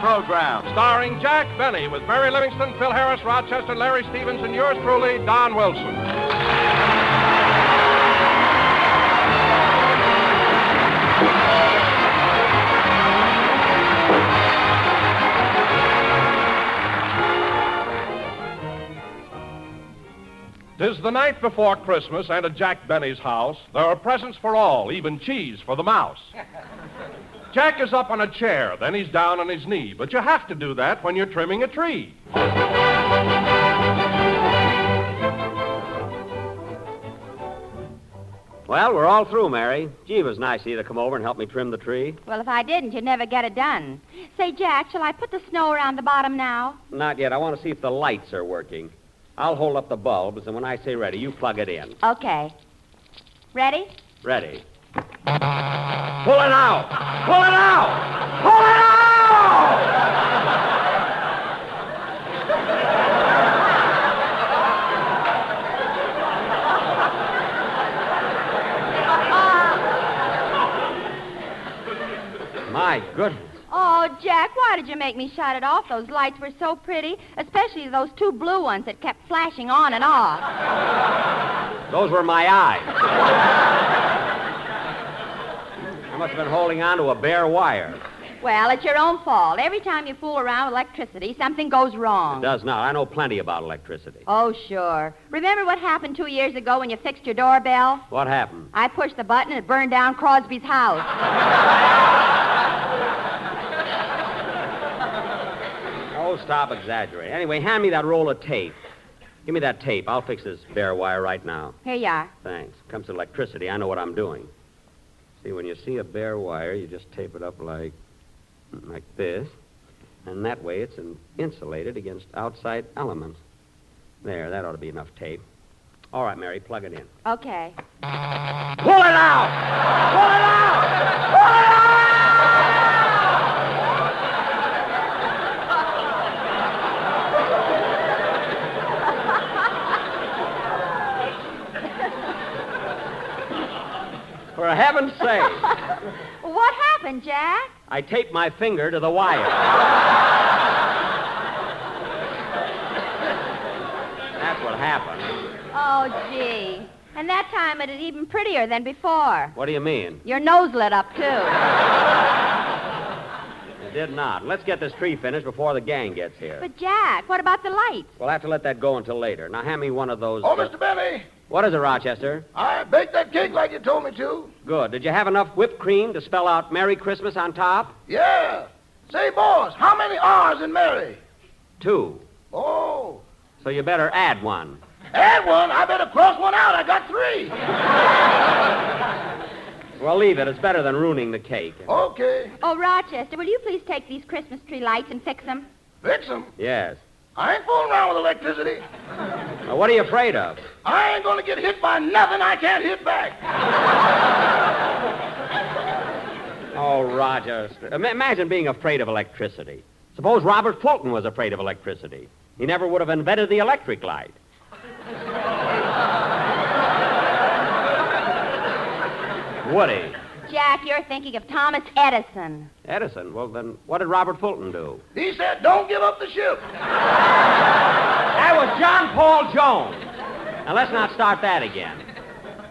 program, starring Jack Benny with Mary Livingston, Phil Harris, Rochester, Larry Stevens, and yours truly, Don Wilson. Tis the night before Christmas, and at Jack Benny's house, there are presents for all, even cheese for the mouse. Jack is up on a chair, then he's down on his knee, but you have to do that when you're trimming a tree. Well, we're all through, Mary. Gee, it was nice of you to come over and help me trim the tree. Well, if I didn't, you'd never get it done. Say, Jack, shall I put the snow around the bottom now? Not yet. I want to see if the lights are working. I'll hold up the bulbs, and when I say ready, you plug it in. Okay. Ready? Ready. Pull it out! Pull it out! Pull it out! My goodness. Oh, Jack, why did you make me shut it off? Those lights were so pretty, especially those two blue ones that kept flashing on and off. Those were my eyes. I must have been holding on to a bare wire. Well, it's your own fault. Every time you fool around with electricity, something goes wrong. It does not. I know plenty about electricity. Oh, sure. Remember what happened 2 years ago when you fixed your doorbell? What happened? I pushed the button and it burned down Crosby's house. Oh, stop exaggerating. Anyway, hand me that roll of tape. Give me that tape. I'll fix this bare wire right now. Here you are. Thanks. Comes to electricity, I know what I'm doing. See, when you see a bare wire, you just tape it up like this. And that way it's insulated against outside elements. There, that ought to be enough tape. All right, Mary, plug it in. Okay. Pull it out! Pull it out! Pull it out! For heaven's sake. What happened, Jack? I taped my finger to the wire. That's what happened. Oh, gee. And that time it is even prettier than before. What do you mean? Your nose lit up, too. It did not. Let's get this tree finished before the gang gets here. But, Jack, what about the lights? We'll have to let that go until later. Now, hand me one of those... Oh, Mr. Benny. What is it, Rochester? I baked that cake like you told me to. Good. Did you have enough whipped cream to spell out Merry Christmas on top? Yeah. Say, boss, how many R's in Mary? 2. Oh. So you better add one. Add one? I better cross one out. I got 3. Well, leave it. It's better than ruining the cake. Okay. Oh, Rochester, will you please take these Christmas tree lights and fix them? Fix them? Yes. I ain't fooling around with electricity. Well, what are you afraid of? I ain't going to get hit by nothing I can't hit back. Oh, Rochester. Imagine being afraid of electricity. Suppose Robert Fulton was afraid of electricity. He never would have invented the electric light. Would he? Jack, you're thinking of Thomas Edison. Edison? Well, then what did Robert Fulton do? He said, don't give up the ship. That was John Paul Jones. Now, let's not start that again.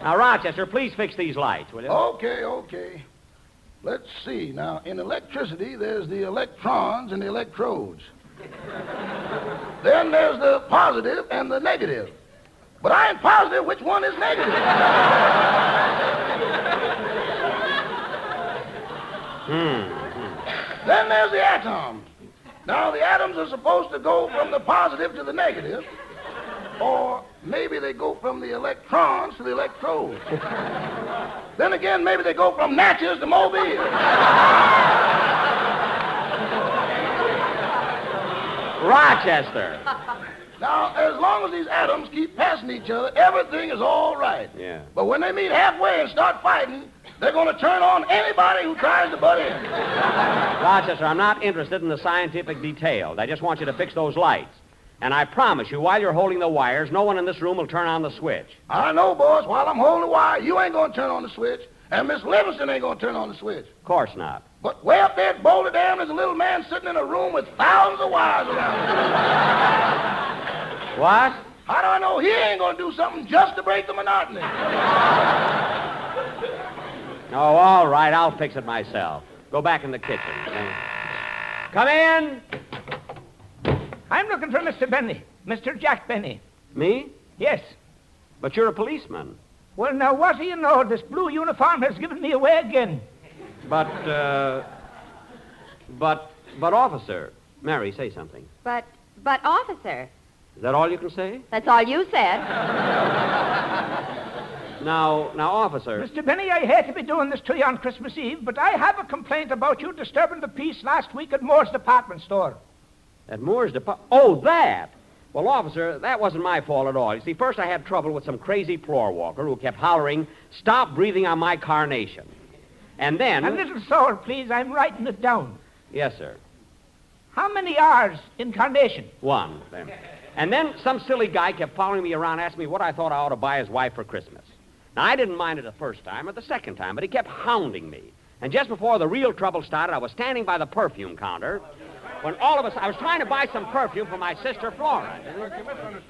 Now, Rochester, please fix these lights, will you? Okay. Let's see. Now, in electricity, there's the electrons and the electrodes. Then there's the positive and the negative. But I ain't positive which one is negative. Then there's the atom. Now, the atoms are supposed to go from the positive to the negative, or maybe they go from the electrons to the electrodes. Then again, maybe they go from Natchez to Mobile. Rochester. Now, as long as these atoms keep passing each other, everything is all right. Yeah. But when they meet halfway and start fighting, they're going to turn on anybody who tries to butt in. Rochester, I'm not interested in the scientific details. I just want you to fix those lights. And I promise you, while you're holding the wires, no one in this room will turn on the switch. I know, boss. While I'm holding the wire, you ain't going to turn on the switch. And Miss Livingston ain't gonna turn on the switch. Of course not. But way up there at Boulder Dam, there's a little man sitting in a room with thousands of wires around him. What? How do I know he ain't gonna do something just to break the monotony? Oh, all right. I'll fix it myself. Go back in the kitchen. Come in. I'm looking for Mr. Benny. Mr. Jack Benny. Me? Yes. But you're a policeman. Well, now, what do you know? This blue uniform has given me away again. But, officer. Mary, say something. But, officer, Is that all you can say? that's all you said. Now, officer. Mr. Benny, I hate to be doing this to you on Christmas Eve, but I have a complaint about you disturbing the peace last week at Moore's department store. At Moore's department. Oh, that! Well, officer, that wasn't my fault at all. You see, first I had trouble with some crazy floor walker who kept hollering, "Stop breathing on my carnation." And then... A little slower, please. I'm writing it down. Yes, sir. How many R's in carnation? One. There. And then some silly guy kept following me around, asking me what I thought I ought to buy his wife for Christmas. Now, I didn't mind it the first time or the second time, but he kept hounding me. And just before the real trouble started, I was standing by the perfume counter when all of us, I was trying to buy some perfume for my sister Flora.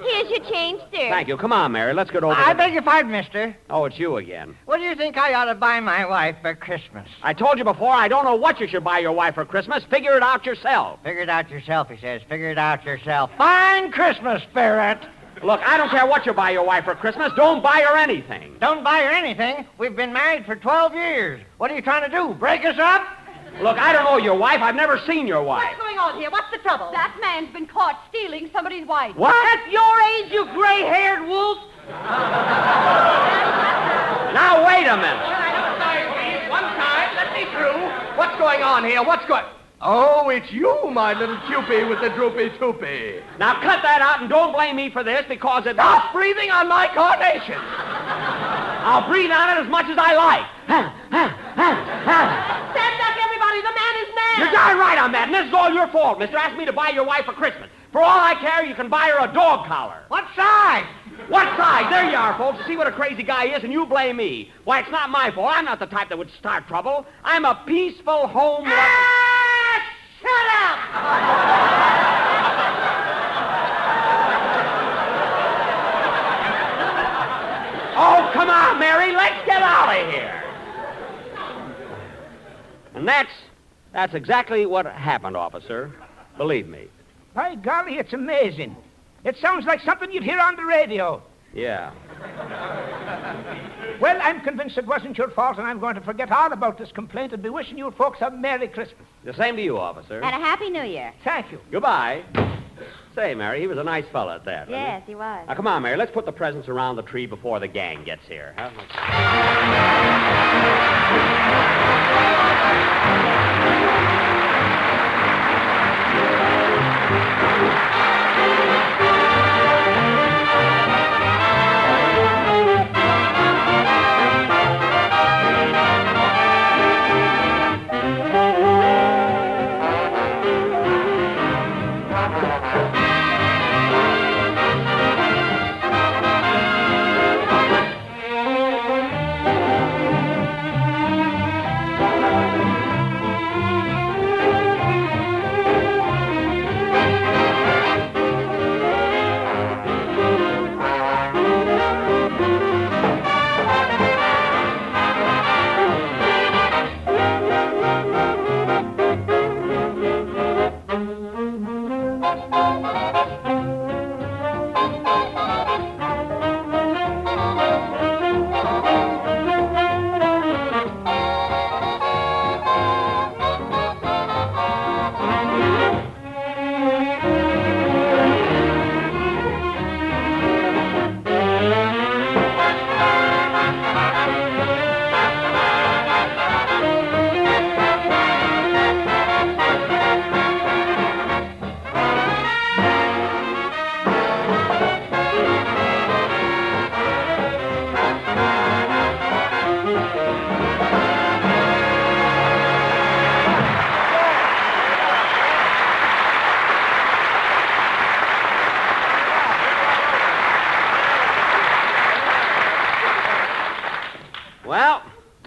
Here's your change, sir. Thank you. Come on, Mary. Let's get over I beg your pardon, mister. Oh, it's you again. What do you think I ought to buy my wife for Christmas? I told you before, I don't know what you should buy your wife for Christmas. Figure it out yourself. Figure it out yourself, he says. Figure it out yourself. Fine Christmas, Spirit. Look, I don't care what you buy your wife for Christmas. Don't buy her anything. Don't buy her anything. We've been married for 12 years. What are you trying to do, break us up? Look, I don't know your wife. I've never seen your wife. What's going on here? What's the trouble? That man's been caught stealing somebody's wife. What? At your age, you gray-haired wolf. Now, wait a minute. One time, let me through. What's going on here? Oh, it's you, my little Cupid with the droopy toopy. Now, cut that out and don't blame me for this because it... Stop breathing on my carnation. I'll breathe on it as much as I like. Stand back, everybody. The man is mad. You're darn right I'm mad, and this is all your fault. Mister asked me to buy your wife for Christmas. For all I care, you can buy her a dog collar. What size? What size? There you are, folks. See what a crazy guy is, and you blame me. Why, it's not my fault. I'm not the type that would start trouble. I'm a peaceful home... Shut up! Oh, come on, Mary. Let's get out of here. And that's exactly what happened, officer. Believe me. By golly, it's amazing. It sounds like something you'd hear on the radio. Yeah. Well, I'm convinced it wasn't your fault, and I'm going to forget all about this complaint and be wishing you folks a Merry Christmas. The same to you, officer. And a Happy New Year. Thank you. Goodbye. Say, Mary, he was a nice fella at that, wasn't he? Yes, he was. Now, come on, Mary. Let's put the presents around the tree before the gang gets here. Huh?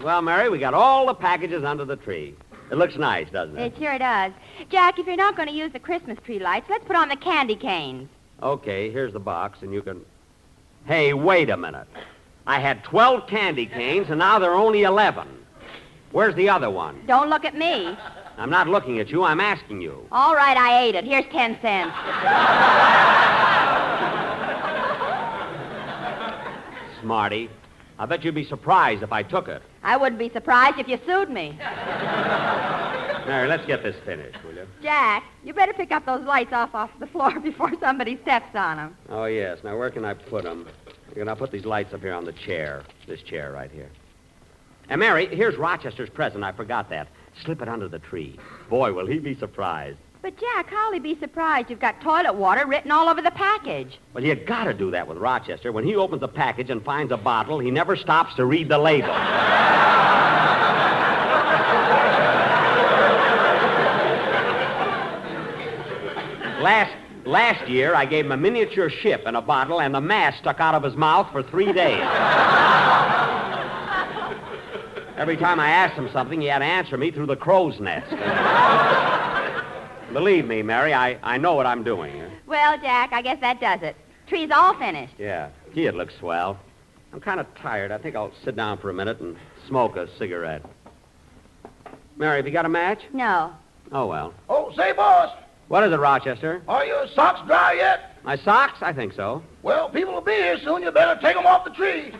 Well, Mary, we got all the packages under the tree. It looks nice, doesn't it? It sure does. Jack, if you're not going to use the Christmas tree lights, let's put on the candy canes. Okay, here's the box, and you can... Hey, wait a minute. I had 12 candy canes, and now there are only 11. Where's the other one? Don't look at me. I'm not looking at you. I'm asking you. All right, I ate it. Here's 10 cents. Smarty. I bet you'd be surprised if I took it. I wouldn't be surprised if you sued me. Mary, let's get this finished, will you? Jack, you better pick up those lights off the floor before somebody steps on them. Oh, yes. Now, where can I put them? I'll put these lights up here on the chair. This chair right here. And, Mary, here's Rochester's present. I forgot that. Slip it under the tree. Boy, will he be surprised. But, Jack, how'll he be surprised? You've got toilet water written all over the package. Well, you gotta do that with Rochester. When he opens the package and finds a bottle, he never stops to read the label. Last year, I gave him a miniature ship and a bottle, and the mask stuck out of his mouth for 3 days. Every time I asked him something, he had to answer me through the crow's nest. Believe me, Mary, I know what I'm doing. Well, Jack, I guess that does it. Tree's all finished. Yeah. Gee, it looks swell. I'm kind of tired. I think I'll sit down for a minute and smoke a cigarette. Mary, have you got a match? No. Oh, well. Oh, say, boss, What is it, Rochester? are your socks dry yet? My socks? I think so. Well, people will be here soon. You better take them off the tree.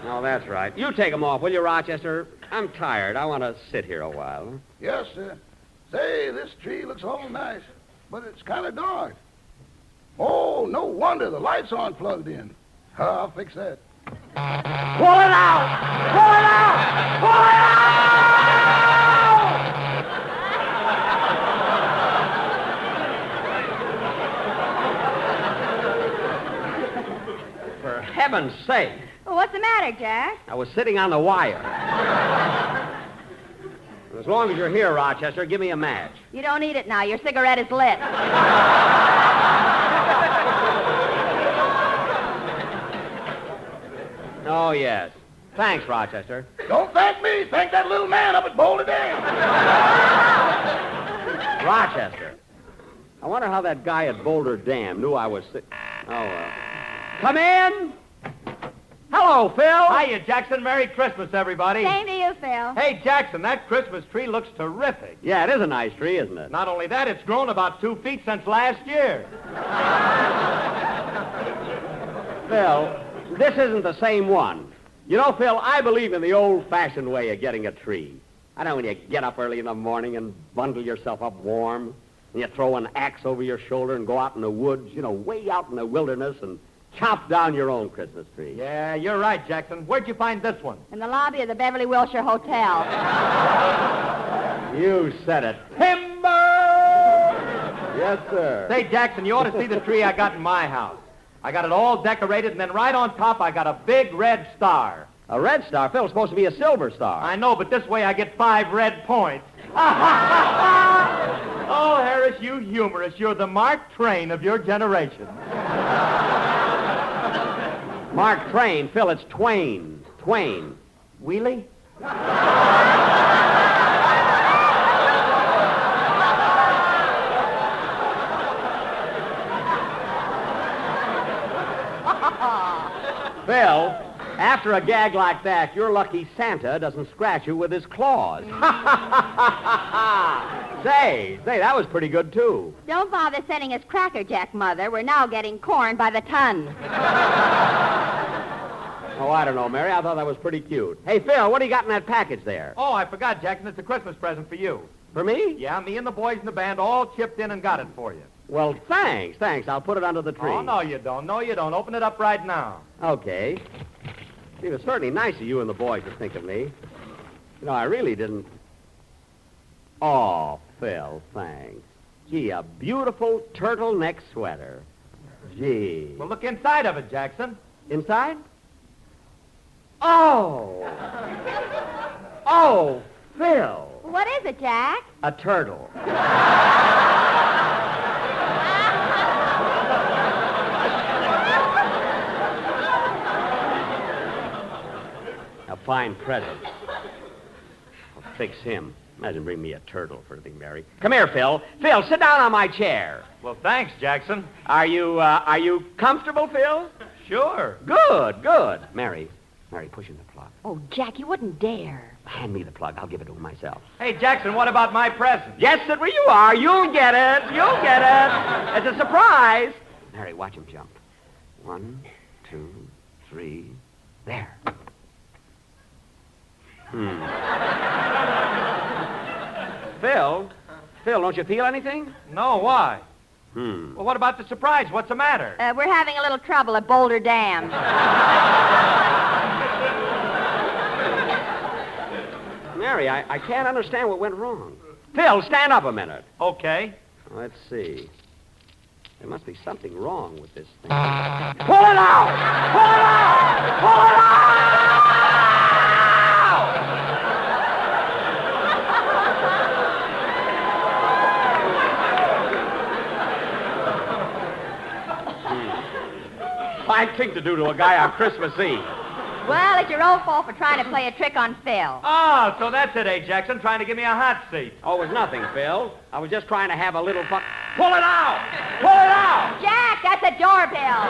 No, that's right. You take them off, will you, Rochester? I'm tired. I want to sit here a while. Yes, sir. Say, this tree looks all nice, but it's kind of dark. Oh, no wonder the lights aren't plugged in. I'll fix that. Pull it out! Pull it out! Pull it out! For heaven's sake. Well, what's the matter, Jack? I was sitting on the wire. As long as you're here, Rochester, give me a match. You don't need it now. Your cigarette is lit. Oh, yes. Thanks, Rochester. Don't thank me. Thank that little man up at Boulder Dam. Rochester. I wonder how that guy at Boulder Dam knew I was sick. Oh, well. Come in. Hello, Phil. Hiya, Jackson. Merry Christmas, everybody. Same to you, Phil. Hey, Jackson, that Christmas tree looks terrific. Yeah, it is a nice tree, isn't it? Not only that, it's grown about 2 feet since last year. Phil, this isn't the same one. You know, Phil, I believe in the old-fashioned way of getting a tree. I know when you get up early in the morning and bundle yourself up warm, and you throw an axe over your shoulder and go out in the woods, way out in the wilderness and chop down your own Christmas tree. Yeah, you're right, Jackson. Where'd you find this one? In the lobby of the Beverly Wilshire Hotel. You said it. Timber! Yes, sir. Say, Jackson, you ought to see the tree I got in my house. I got it all decorated, and then right on top I got a big red star. A red star? Phil, it's supposed to be a silver star. I know, but this way I get 5 red points. Oh, Harris, you humorist. You're the Mark Twain of your generation. Mark Twain. Phil, it's Twain. Twain. Wheelie? Phil, after a gag like that, you're lucky Santa doesn't scratch you with his claws. Say, that was pretty good, too. Don't bother sending us Cracker Jack, Mother. We're now getting corn by the ton. Oh, I don't know, Mary. I thought that was pretty cute. Hey, Phil, what do you got in that package there? Oh, I forgot, Jackson. It's a Christmas present for you. For me? Yeah, me and the boys in the band all chipped in and got it for you. Well, thanks. I'll put it under the tree. Oh, no, you don't. No, you don't. Open it up right now. Okay. It was certainly nice of you and the boys to think of me. I really didn't... Oh, Phil, thanks. Gee, a beautiful turtleneck sweater. Gee. Well, look inside of it, Jackson. Inside? Oh! Oh, Phil. What is it, Jack? A turtle. A fine present. I'll fix him. Imagine bring me a turtle for the Mary. Come here, Phil. Phil, sit down on my chair. Well, thanks, Jackson. Are you comfortable, Phil? Sure. Good. Mary, push in the plug. Oh, Jack, you wouldn't dare. Hand me the plug. I'll give it to him myself. Hey, Jackson, what about my present? Yes, sit where you are. You'll get it. It's a surprise. Mary, watch him jump. 1, 2, 3. There. Phil, don't you feel anything? No, why? Hmm. Well, what about the surprise? What's the matter? We're having a little trouble at Boulder Dam. Mary, I can't understand what went wrong. Phil, stand up a minute. Okay. Let's see. There must be something wrong with this thing. Pull it out! Pull it out! Pull it out! Fine thing to do to a guy on Christmas Eve. Well, it's your own fault for trying to play a trick on Phil. Oh, so that's it, eh, Jackson? Trying to give me a hot seat. Oh, it was nothing, Phil. I was just trying to have a little fun. Pull it out! Pull it out! Jack, that's a doorbell.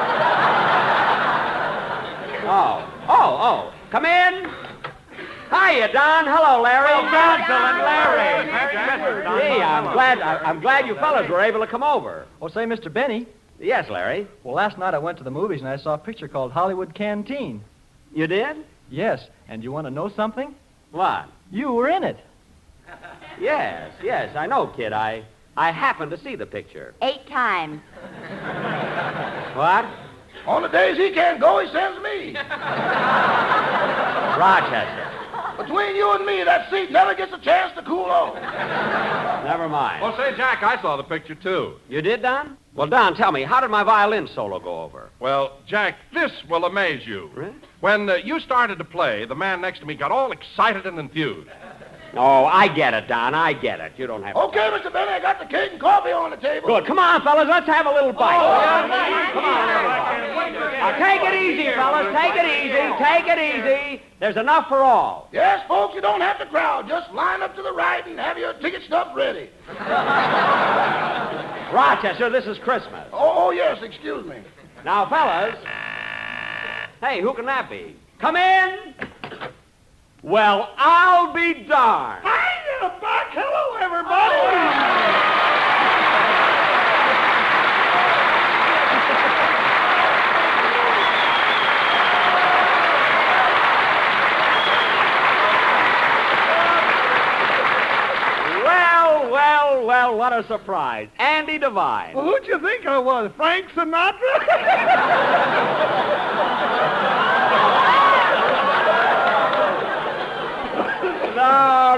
Oh. Come in. Hiya, Don. Hello, Larry. Well, Gonzel and Larry. Merry Christmas, Don. Hey, I'm glad you fellas were able to come over. Well, say, Mr. Benny, Yes, Larry. well, last night I went to the movies and I saw a picture called Hollywood Canteen. You did? Yes, and you want to know something? What? You were in it. Yes, I know, kid. I happened to see the picture. 8 times. What? On the days he can't go, he sends me. Rochester. Between you and me, that seat never gets a chance to cool off. Never mind. Well, say, Jack, I saw the picture, too. You did, Don? Well, Don, tell me, how did my violin solo go over? Well, Jack, this will amaze you. Really? When you started to play, the man next to me got all excited and enthused. Oh, I get it, Don. I get it. You don't have to... Okay, Mr. Benny, I got the cake and coffee on the table. Good. Come on, fellas. Let's have a little bite. yeah. Come on, everybody. Now, take it easy, fellas. Take it easy. Take it easy. There's enough for all. Yes, folks, you don't have to crowd. Just line up to the right and have your ticket stub ready. Rochester, this is Christmas. Oh, yes, excuse me. Now, fellas. Hey, who can that be? Come in. Well, I'll be darned. Hiya, Buck. Hello, everybody. Well, what a surprise. Andy Devine. Well, who'd you think I was, Frank Sinatra?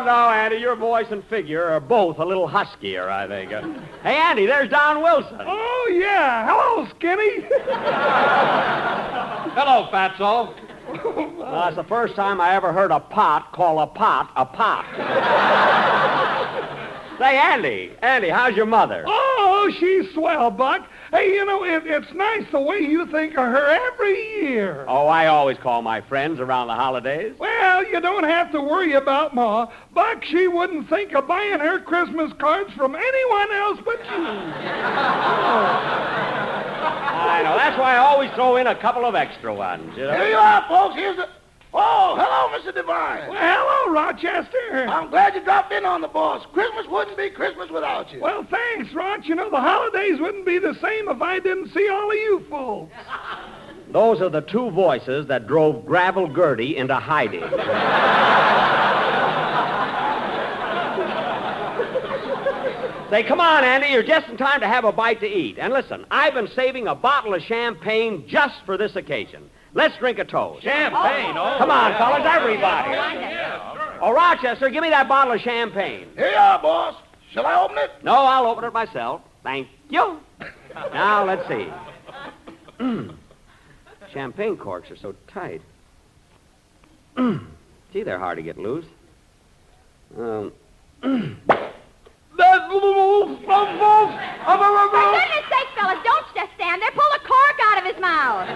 No, Andy, your voice and figure are both a little huskier, I think. Hey, Andy, there's Don Wilson. Oh, yeah. Hello, Skinny. Hello, Fatso. That's the first time I ever heard a pot call a pot a pot. Say, Andy, how's your mother? Oh, she's swell, Buck. Hey, you know, it's nice the way you think of her every year. Oh, I always call my friends around the holidays. Well, you don't have to worry about Ma. Buck, she wouldn't think of buying her Christmas cards from anyone else but you. I know. That's why I always throw in a couple of extra ones, you know? Here you are, folks. Here's the... Oh, hello, Mr. Devine. Well, hello, Rochester. I'm glad you dropped in on the boss. Christmas wouldn't be Christmas without you. Well, thanks, Roch. You know, the holidays wouldn't be the same if I didn't see all of you folks. Those are the two voices that drove Gravel Gertie into hiding. Say, come on, Andy, you're just in time to have a bite to eat. And listen, I've been saving a bottle of champagne just for this occasion. Let's drink a toast. Champagne, oh. Come on, fellas, everybody. Oh, Rochester, give me that bottle of champagne. Here you are, boss. Shall I open it? No, I'll open it myself. Thank you. Now, let's see. Champagne corks are so tight. Gee, they're hard to get loose. goodness sake, fellas, don't just stand there. Pull the cork out of his mouth.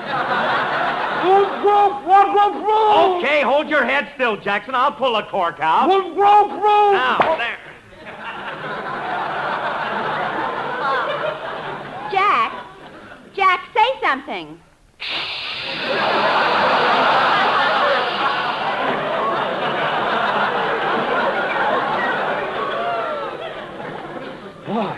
Okay, hold your head still, Jackson. I'll pull a cork out. Now, there. Jack, say something. Boy.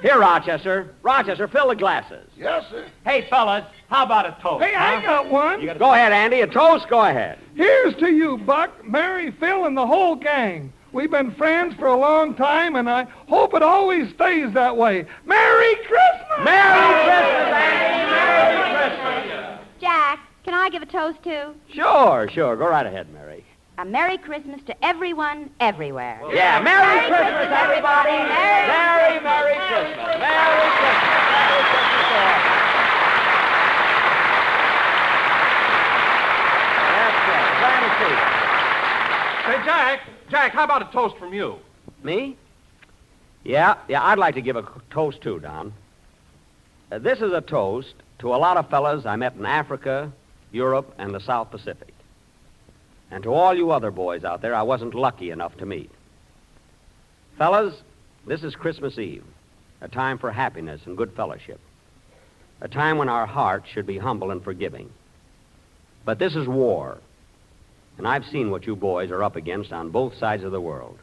Here, Rochester. Rochester, fill the glasses. Yes, sir. Hey, fellas, how about a toast? Hey, I got one. Go ahead, Andy. A toast? Go ahead. Here's to you, Buck, Mary, Phil, and the whole gang. We've been friends for a long time, and I hope it always stays that way. Merry Christmas! Merry Christmas, Andy! Merry Christmas! Jack, can I give a toast, too? Sure. Go right ahead, Mary. A Merry Christmas to everyone, everywhere. Yeah, Merry Christmas, everybody! Merry Christmas! Merry Christmas! Merry Christmas to all. That's right. Glad to see you. Say, Jack, how about a toast from you? Me? Yeah, I'd like to give a toast, too, Don. This is a toast to a lot of fellas I met in Africa, Europe, and the South Pacific. And to all you other boys out there I wasn't lucky enough to meet. Fellas, this is Christmas Eve, a time for happiness and good fellowship, a time when our hearts should be humble and forgiving. But this is war, and I've seen what you boys are up against on both sides of the world.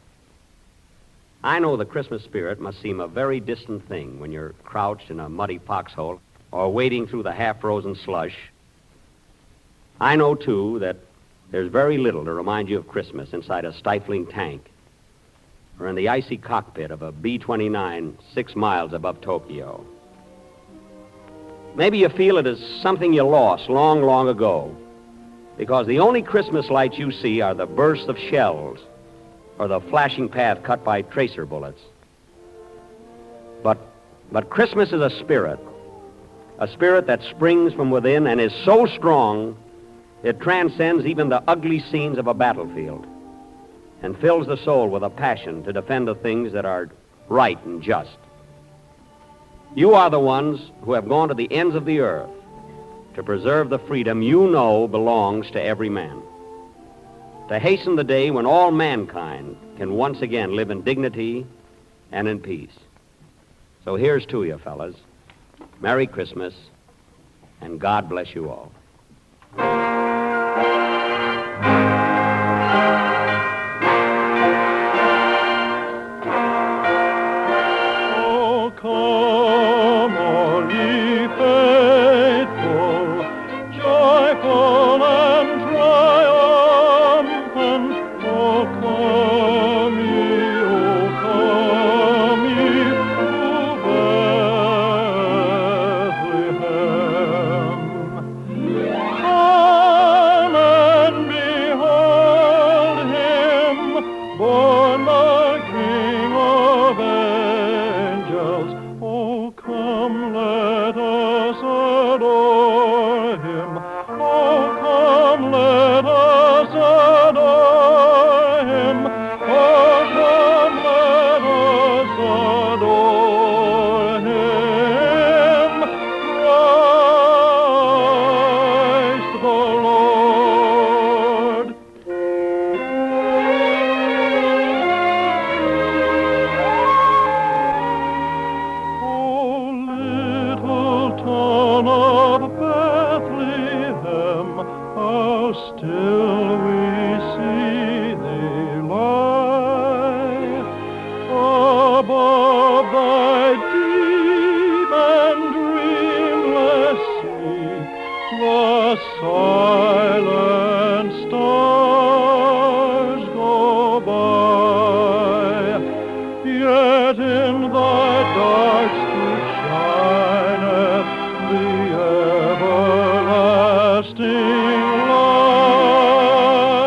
I know the Christmas spirit must seem a very distant thing when you're crouched in a muddy foxhole or wading through the half-frozen slush. I know, too, that there's very little to remind you of Christmas inside a stifling tank or in the icy cockpit of a B-29 6 miles above Tokyo. Maybe you feel it as something you lost long, long ago, because the only Christmas lights you see are the bursts of shells or the flashing path cut by tracer bullets. But Christmas is a spirit that springs from within and is so strong it transcends even the ugly scenes of a battlefield and fills the soul with a passion to defend the things that are right and just. You are the ones who have gone to the ends of the earth to preserve the freedom you know belongs to every man, to hasten the day when all mankind can once again live in dignity and in peace. So here's to you, fellas. Merry Christmas, and God bless you all. Oh, come, all ye faithful, joyful and triumphant. Oh, come ye to Bethlehem. Come and behold him, born the King of angels. Oh, come, let us adore him. Oh, come, let us adore him. Oh, come, let us adore him. Christ the Lord. Oh, little town of Bethlehem, how still we see thee lie above thy deep and dreamless sea. The silent stars go by, yet in thy dark street shineth the everlasting light.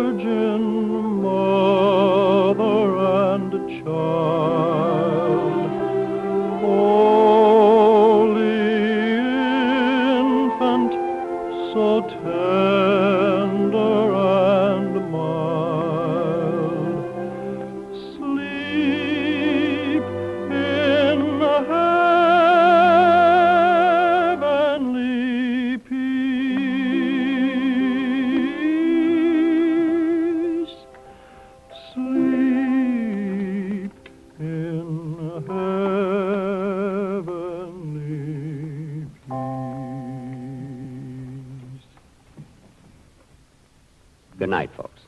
Virgin Mother and Child, Holy Infant, so tender and mild, sleep in heavenly peace. Sleep in heavenly peace. Good night, folks.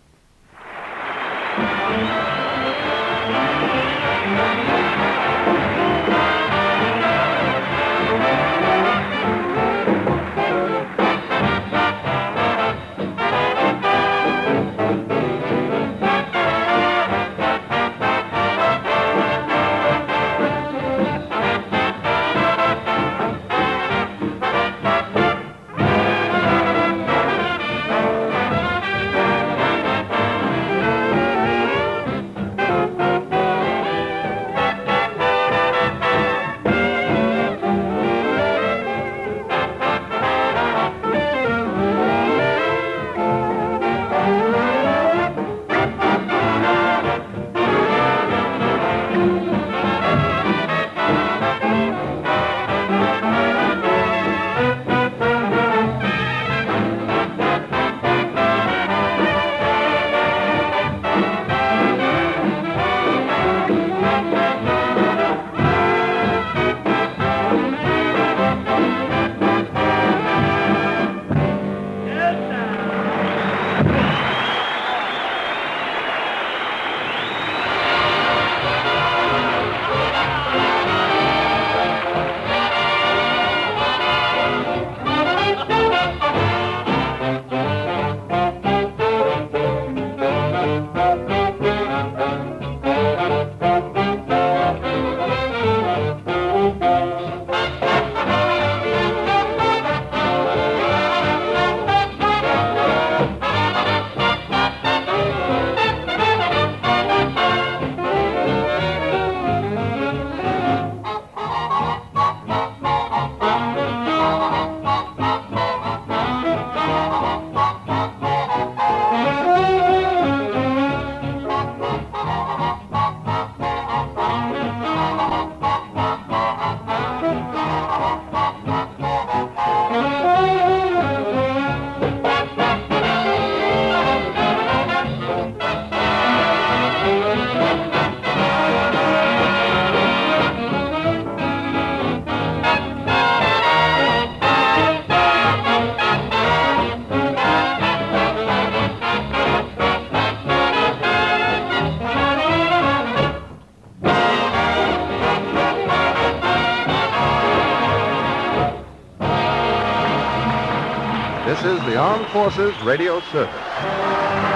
This is the Armed Forces Radio Service.